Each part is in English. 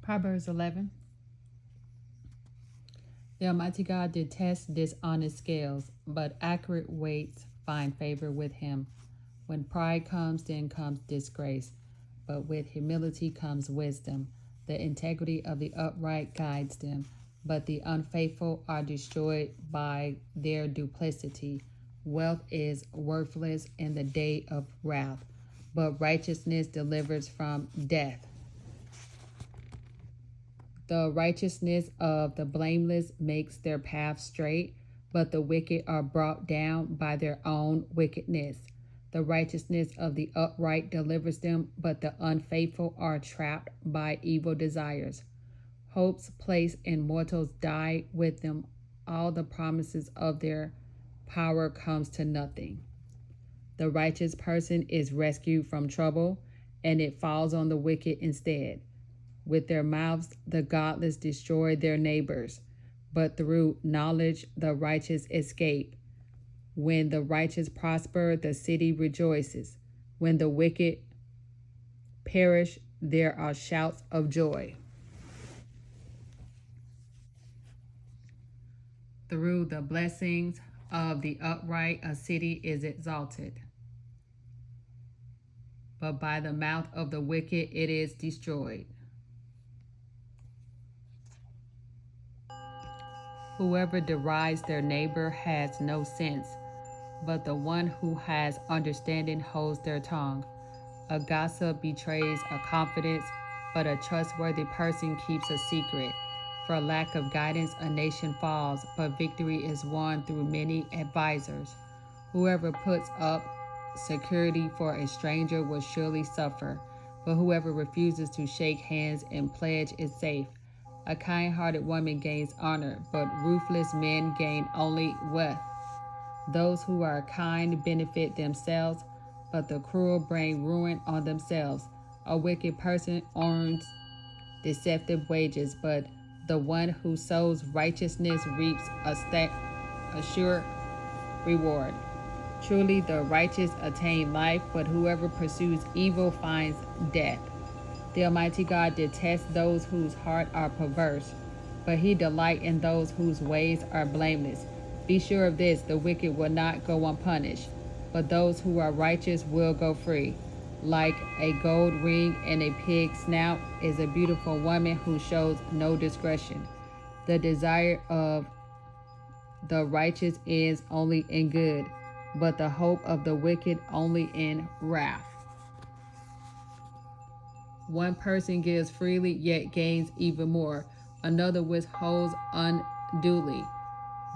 Proverbs 11. The Almighty God detests dishonest scales, but accurate weights find favor with him. When pride comes, then comes disgrace, but with humility comes wisdom. The integrity of the upright guides them, but the unfaithful are destroyed by their duplicity. Wealth is worthless in the day of wrath, but righteousness delivers from death. The righteousness of the blameless makes their path straight, but the wicked are brought down by their own wickedness. The righteousness of the upright delivers them, but the unfaithful are trapped by evil desires. Hopes placed in mortals die with them. All the promises of their power comes to nothing. The righteous person is rescued from trouble, and it falls on the wicked instead. With their mouths, the godless destroy their neighbors, but through knowledge, the righteous escape. When the righteous prosper, the city rejoices. When the wicked perish, there are shouts of joy. Through the blessings of the upright, a city is exalted, but by the mouth of the wicked it is destroyed. Whoever derides their neighbor has no sense, but the one who has understanding holds their tongue. A gossip betrays a confidence, but a trustworthy person keeps a secret. For lack of guidance, a nation falls, but victory is won through many advisors. Whoever puts up security for a stranger will surely suffer, but whoever refuses to shake hands and pledge is safe. A kind-hearted woman gains honor, but ruthless men gain only wealth. Those who are kind benefit themselves, but the cruel bring ruin on themselves. A wicked person earns deceptive wages, but the one who sows righteousness reaps a sure reward. Truly, the righteous attain life, but whoever pursues evil finds death. The Almighty God detests those whose hearts are perverse, but he delights in those whose ways are blameless. Be sure of this, the wicked will not go unpunished, but those who are righteous will go free. Like a gold ring in a pig's snout is a beautiful woman who shows no discretion. The desire of the righteous is only in good, but the hope of the wicked only in wrath. One person gives freely, yet gains even more. Another withholds unduly,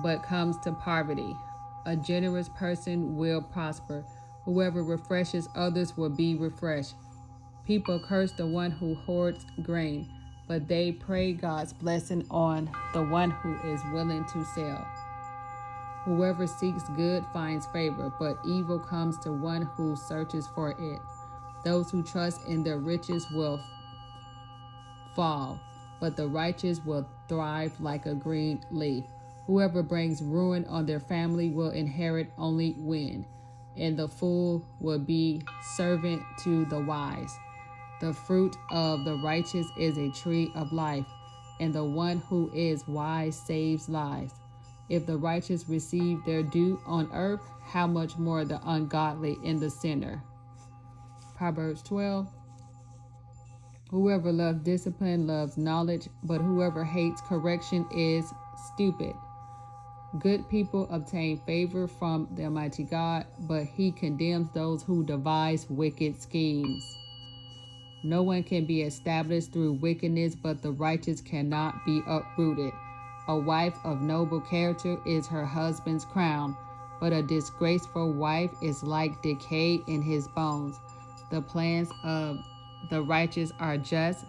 but comes to poverty. A generous person will prosper. Whoever refreshes others will be refreshed. People curse the one who hoards grain, but they pray God's blessing on the one who is willing to sell. Whoever seeks good finds favor, but evil comes to one who searches for it. Those who trust in their riches will fall, but the righteous will thrive like a green leaf. Whoever brings ruin on their family will inherit only wind, and the fool will be servant to the wise. The fruit of the righteous is a tree of life, and the one who is wise saves lives. If the righteous receive their due on earth, how much more the ungodly and the sinner? Proverbs 12. Whoever loves discipline loves knowledge, but whoever hates correction is stupid. Good people obtain favor from the Almighty God, but he condemns those who devise wicked schemes. No one can be established through wickedness, but the righteous cannot be uprooted. A wife of noble character is her husband's crown, but a disgraceful wife is like decay in his bones. The plans of the righteous are just,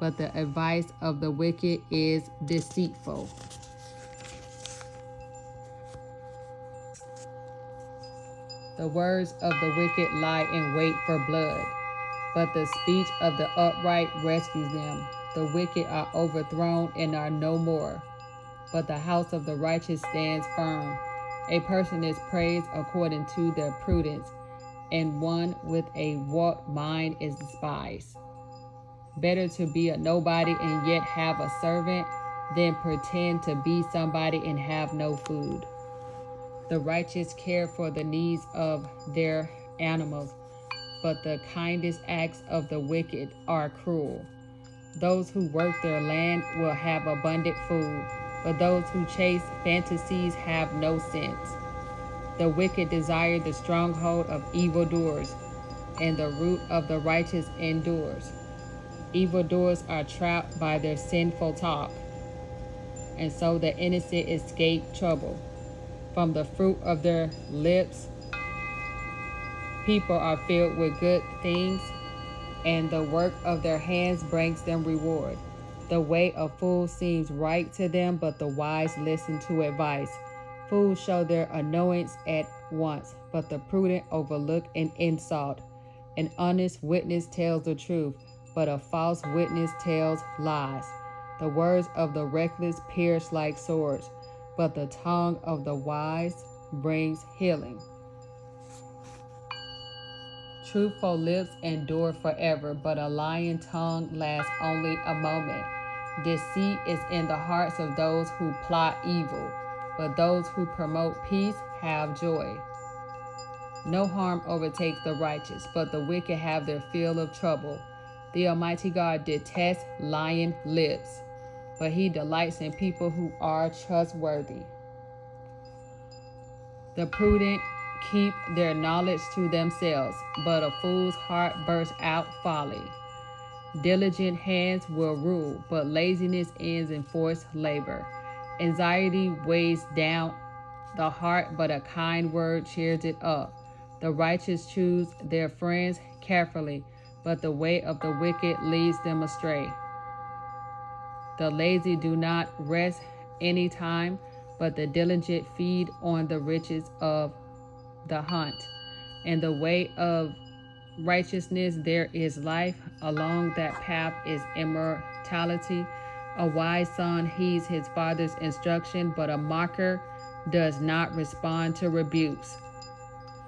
but the advice of the wicked is deceitful. The words of the wicked lie in wait for blood, but the speech of the upright rescues them. The wicked are overthrown and are no more, but the house of the righteous stands firm. A person is praised according to their prudence, and one with a warped mind is despised. Better to be a nobody and yet have a servant than pretend to be somebody and have no food. The righteous care for the needs of their animals, but the kindest acts of the wicked are cruel. Those who work their land will have abundant food, but those who chase fantasies have no sense. The wicked desire the stronghold of evildoers, and the root of the righteous endures. Evildoers are trapped by their sinful talk, and so the innocent escape trouble. From the fruit of their lips, people are filled with good things, and the work of their hands brings them reward. The way of fools seems right to them, but the wise listen to advice. Fools show their annoyance at once, but the prudent overlook an insult. An honest witness tells the truth, but a false witness tells lies. The words of the reckless pierce like swords, but the tongue of the wise brings healing. Truthful lips endure forever, but a lying tongue lasts only a moment. Deceit is in the hearts of those who plot evil, but those who promote peace have joy. No harm overtakes the righteous, but the wicked have their fill of trouble. The Almighty God detests lying lips, but he delights in people who are trustworthy. The prudent keep their knowledge to themselves, but a fool's heart bursts out folly. Diligent hands will rule, but laziness ends in forced labor. Anxiety weighs down the heart, but a kind word cheers it up. The righteous choose their friends carefully, but the way of the wicked leads them astray. The lazy do not rest any time, but the diligent feed on the riches of the hunt. In the way of righteousness there is life, along that path is immortality. A wise son heeds his father's instruction, but a mocker does not respond to rebukes.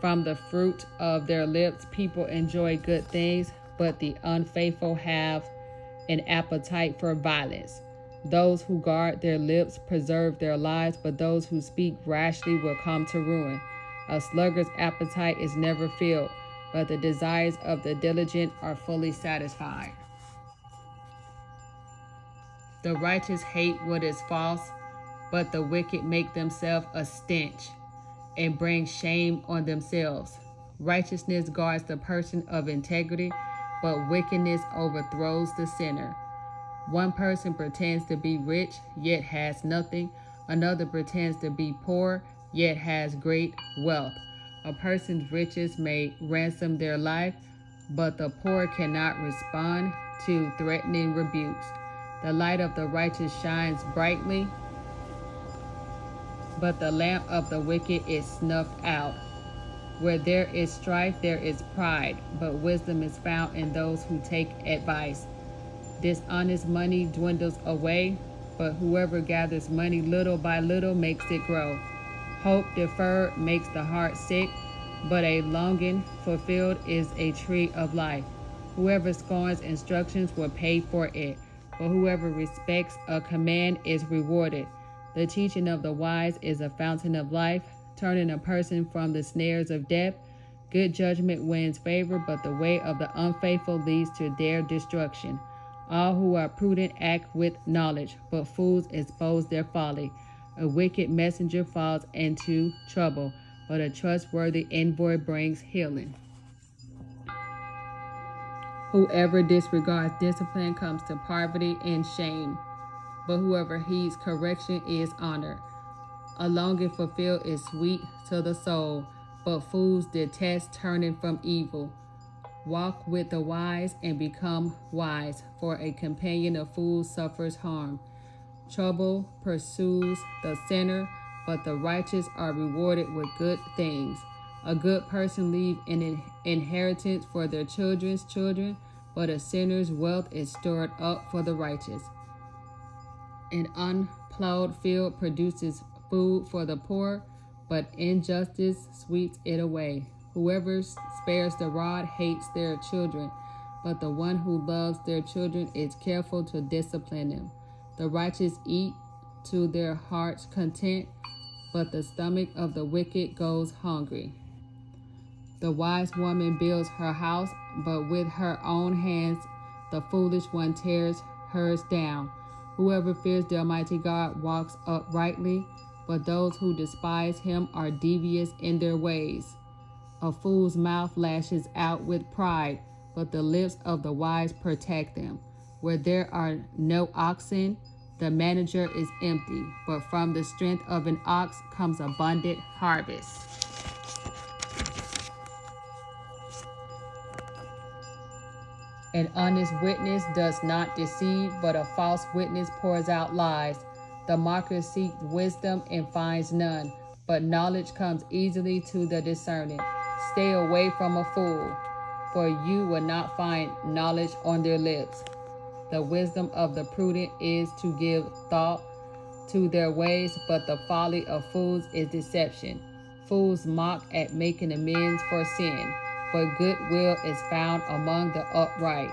From the fruit of their lips people enjoy good things, but the unfaithful have an appetite for violence. Those who guard their lips preserve their lives, but those who speak rashly will come to ruin. A sluggard's appetite is never filled, but the desires of the diligent are fully satisfied. The righteous hate what is false, but the wicked make themselves a stench and bring shame on themselves. Righteousness guards the person of integrity, but wickedness overthrows the sinner. One person pretends to be rich, yet has nothing. Another pretends to be poor, yet has great wealth. A person's riches may ransom their life, but the poor cannot respond to threatening rebukes. The light of the righteous shines brightly, but the lamp of the wicked is snuffed out. Where there is strife, there is pride, but wisdom is found in those who take advice. Dishonest money dwindles away, but whoever gathers money little by little makes it grow. Hope deferred makes the heart sick, but a longing fulfilled is a tree of life. Whoever scorns instructions will pay for it, but whoever respects a command is rewarded. The teaching of the wise is a fountain of life, turning a person from the snares of death. Good judgment wins favor, but the way of the unfaithful leads to their destruction. All who are prudent act with knowledge, but fools expose their folly. A wicked messenger falls into trouble, but a trustworthy envoy brings healing. Whoever disregards discipline comes to poverty and shame, but whoever heeds correction is honored. A longing fulfilled is sweet to the soul, but fools detest turning from evil. Walk with the wise and become wise, for a companion of fools suffers harm. Trouble pursues the sinner, but the righteous are rewarded with good things. A good person leaves an inheritance for their children's children, but a sinner's wealth is stored up for the righteous. An unplowed field produces food for the poor, but injustice sweeps it away. Whoever spares the rod hates their children, but the one who loves their children is careful to discipline them. The righteous eat to their heart's content, but the stomach of the wicked goes hungry. The wise woman builds her house, but with her own hands the foolish one tears hers down. Whoever fears the Almighty God walks uprightly, but those who despise him are devious in their ways. A fool's mouth lashes out with pride, but the lips of the wise protect them. Where there are no oxen, the manager is empty, but from the strength of an ox comes abundant harvest. An honest witness does not deceive, but a false witness pours out lies. The mocker seeks wisdom and finds none, but knowledge comes easily to the discerning. Stay away from a fool, for you will not find knowledge on their lips. The wisdom of the prudent is to give thought to their ways, but the folly of fools is deception. Fools mock at making amends for sin, but goodwill is found among the upright.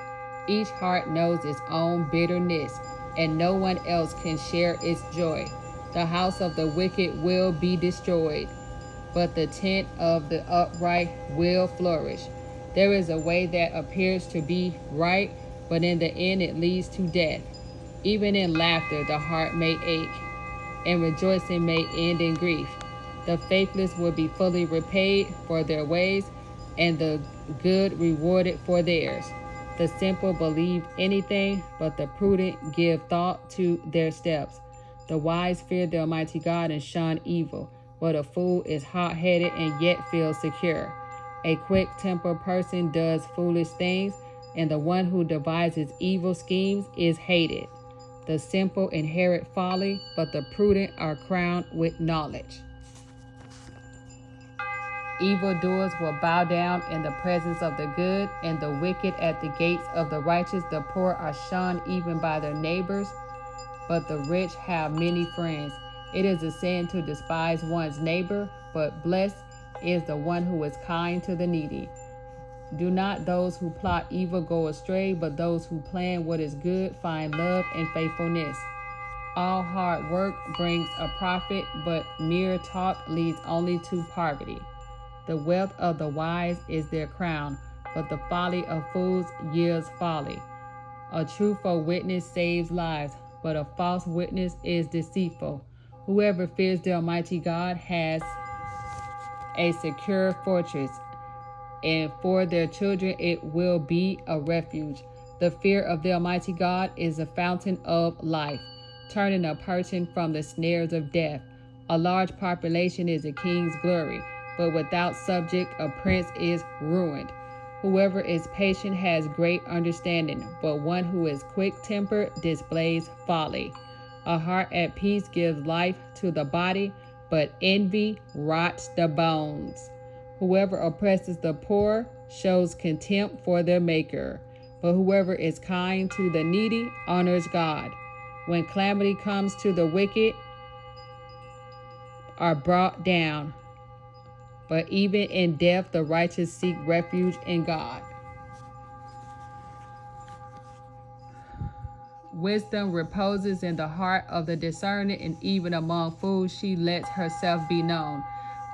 Each heart knows its own bitterness, and no one else can share its joy. The house of the wicked will be destroyed, but the tent of the upright will flourish. There is a way that appears to be right, but in the end it leads to death. Even in laughter the heart may ache, and rejoicing may end in grief. The faithless will be fully repaid for their ways, and the good rewarded for theirs. The simple believe anything, but the prudent give thought to their steps. The wise fear the Almighty God and shun evil, but a fool is hot-headed and yet feels secure. A quick-tempered person does foolish things, and the one who devises evil schemes is hated. The simple inherit folly, but the prudent are crowned with knowledge. Evildoers will bow down in the presence of the good, and the wicked at the gates of the righteous. The poor are shunned even by their neighbors, but the rich have many friends. It is a sin to despise one's neighbor, but blessed is the one who is kind to the needy. Do not those who plot evil go astray, but those who plan what is good find love and faithfulness. All hard work brings a profit, but mere talk leads only to poverty. The wealth of the wise is their crown, but the folly of fools yields folly. A truthful witness saves lives, but a false witness is deceitful. Whoever fears the Almighty God has a secure fortress, and for their children it will be a refuge. The fear of the Almighty God is a fountain of life, turning a person from the snares of death. A large population is a king's glory, but without subject a prince is ruined. Whoever is patient has great understanding, but one who is quick-tempered displays folly. A heart at peace gives life to the body, but envy rots the bones. Whoever oppresses the poor shows contempt for their maker, but whoever is kind to the needy honors God. When calamity comes to the wicked are brought down, but even in death the righteous seek refuge in God. Wisdom reposes in the heart of the discerning, and even among fools she lets herself be known.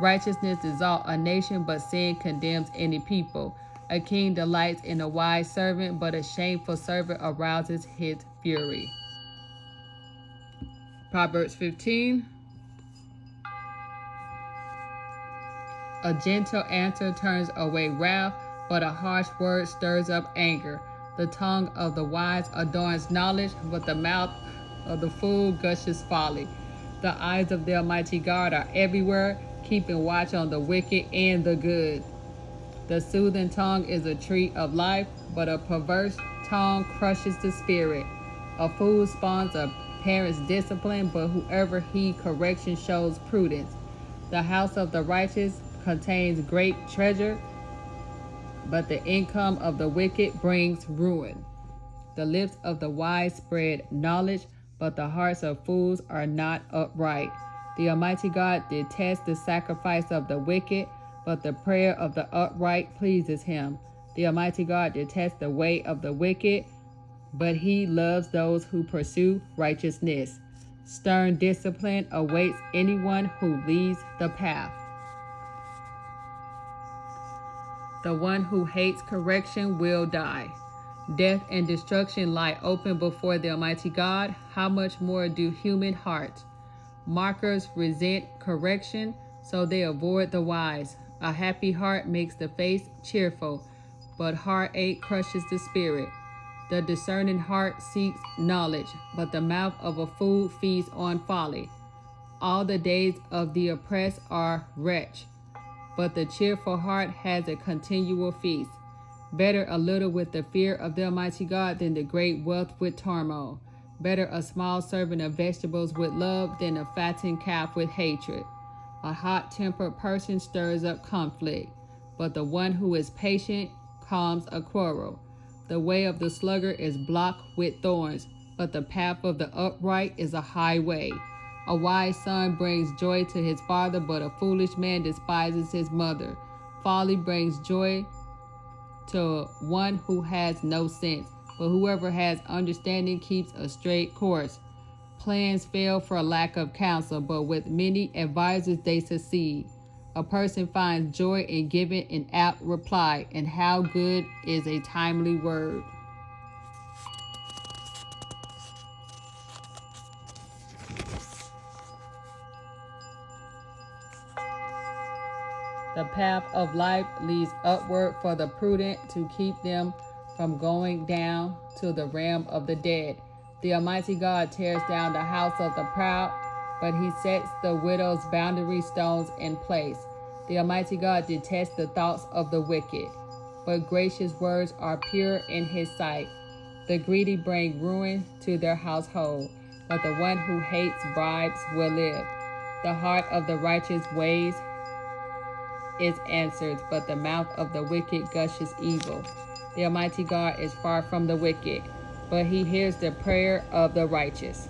Righteousness exalts a nation, but sin condemns any people. A king delights in a wise servant, but a shameful servant arouses his fury. Proverbs 15. A gentle answer turns away wrath, but a harsh word stirs up anger. The tongue of the wise adorns knowledge, but the mouth of the fool gushes folly. The eyes of the Almighty God are everywhere, keeping watch on the wicked and the good. The soothing tongue is a tree of life, but a perverse tongue crushes the spirit. A fool spawns a parent's discipline, but whoever heeds correction shows prudence. The house of the righteous contains great treasure, but the income of the wicked brings ruin. The lips of the wise spread knowledge, but the hearts of fools are not upright. The Almighty God detests the sacrifice of the wicked, but the prayer of the upright pleases him. The Almighty God detests the way of the wicked, but he loves those who pursue righteousness. Stern discipline awaits anyone who leads the path. The one who hates correction will die. Death and destruction lie open before the Almighty God. How much more do human hearts? Mockers resent correction, so they avoid the wise. A happy heart makes the face cheerful, but heartache crushes the spirit. The discerning heart seeks knowledge, but the mouth of a fool feeds on folly. All the days of the oppressed are wretch, but the cheerful heart has a continual feast. Better a little with the fear of the Almighty God than the great wealth with turmoil. Better a small serving of vegetables with love than a fattened calf with hatred. A hot-tempered person stirs up conflict, but the one who is patient calms a quarrel. The way of the sluggard is blocked with thorns, but the path of the upright is a highway. A wise son brings joy to his father, but a foolish man despises his mother. Folly brings joy to one who has no sense, but whoever has understanding keeps a straight course. Plans fail for lack of counsel, but with many advisors they succeed. A person finds joy in giving an apt reply, and how good is a timely word. The path of life leads upward for the prudent to keep them from going down to the realm of the dead. The Almighty God tears down the house of the proud, but he sets the widow's boundary stones in place. The Almighty God detests the thoughts of the wicked, but gracious words are pure in his sight. The greedy bring ruin to their household, but the one who hates bribes will live. The heart of the righteous ways is answered, but the mouth of the wicked gushes evil. The Almighty God is far from the wicked, but he hears the prayer of the righteous.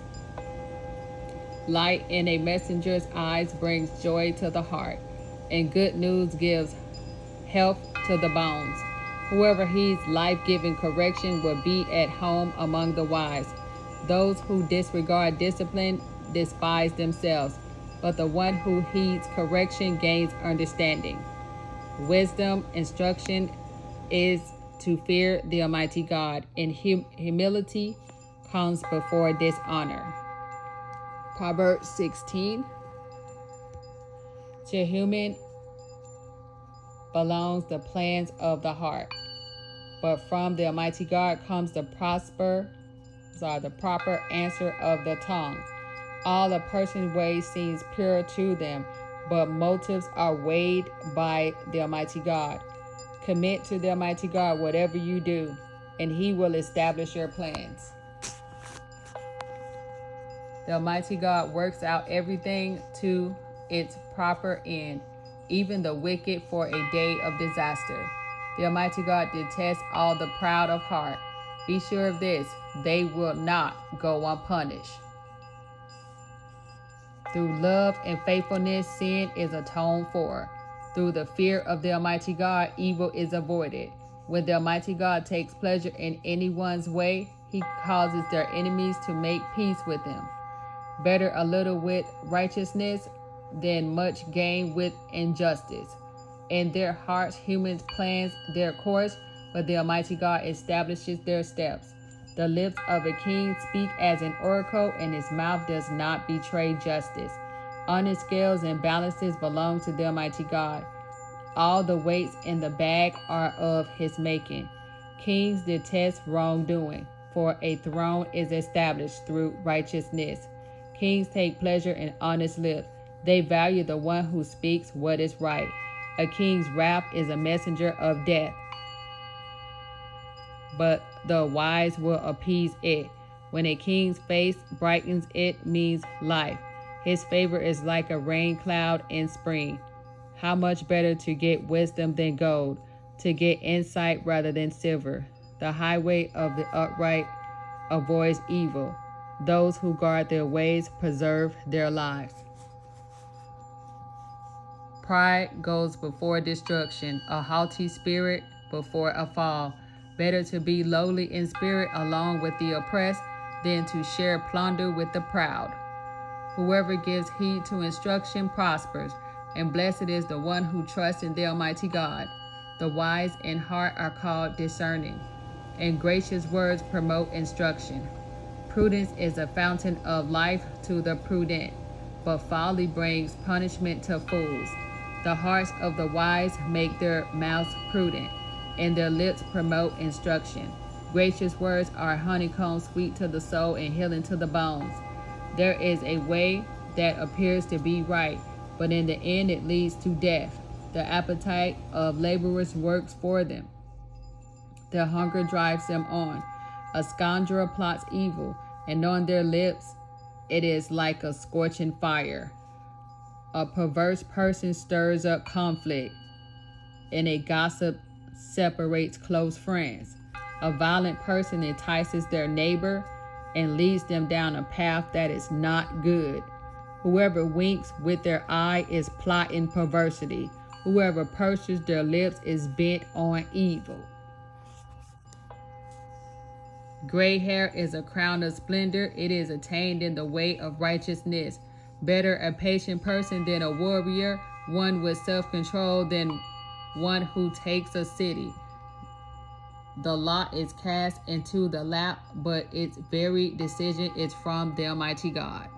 Light in a messenger's eyes brings joy to the heart, and good news gives health to the bones. Whoever heeds life-giving correction will be at home among the wise. Those who disregard discipline despise themselves, but the one who heeds correction gains understanding. Wisdom, instruction is to fear the Almighty God, and humility comes before dishonor. Proverbs 16. To human belongs the plans of the heart, but from the Almighty God comes the proper answer of the tongue. All a person's ways seems pure to them, but motives are weighed by the Almighty God. Commit to the Almighty God whatever you do, and he will establish your plans. The Almighty God works out everything to its proper end, even the wicked for a day of disaster. The Almighty God detests all the proud of heart. Be sure of this, they will not go unpunished. Through love and faithfulness, sin is atoned for. Through the fear of the Almighty God, evil is avoided. When the Almighty God takes pleasure in anyone's way, he causes their enemies to make peace with them. Better a little with righteousness than much gain with injustice. In their hearts, humans plans their course, but the Almighty God establishes their steps. The lips of a king speak as an oracle, and his mouth does not betray justice. Honest scales and balances belong to the Almighty God. All the weights in the bag are of his making. Kings detest wrongdoing, for a throne is established through righteousness. Kings take pleasure in honest lips. They value the one who speaks what is right. A king's wrath is a messenger of death, but the wise will appease it. When a king's face brightens, it means life. His favor is like a rain cloud in spring. How much better to get wisdom than gold, to get insight rather than silver. The highway of the upright avoids evil. Those who guard their ways preserve their lives. Pride goes before destruction, a haughty spirit before a fall. Better to be lowly in spirit along with the oppressed than to share plunder with the proud. Whoever gives heed to instruction prospers, and blessed is the one who trusts in the Almighty God. The wise in heart are called discerning, and gracious words promote instruction. Prudence is a fountain of life to the prudent, but folly brings punishment to fools. The hearts of the wise make their mouths prudent, and their lips promote instruction. Gracious words are honeycomb, sweet to the soul and healing to the bones. There is a way that appears to be right, but in the end it leads to death. The appetite of laborers works for them. Their hunger drives them on. A scoundrel plots evil, and on their lips it is like a scorching fire. A perverse person stirs up conflict, and a gossip separates close friends. A violent person entices their neighbor and leads them down a path that is not good. Whoever winks with their eye is plotting perversity. Whoever purses their lips is bent on evil. Gray hair is a crown of splendor. It is attained in the way of righteousness. Better a patient person than a warrior, one with self-control than one who takes a city. The lot is cast into the lap, but its very decision is from the Almighty God.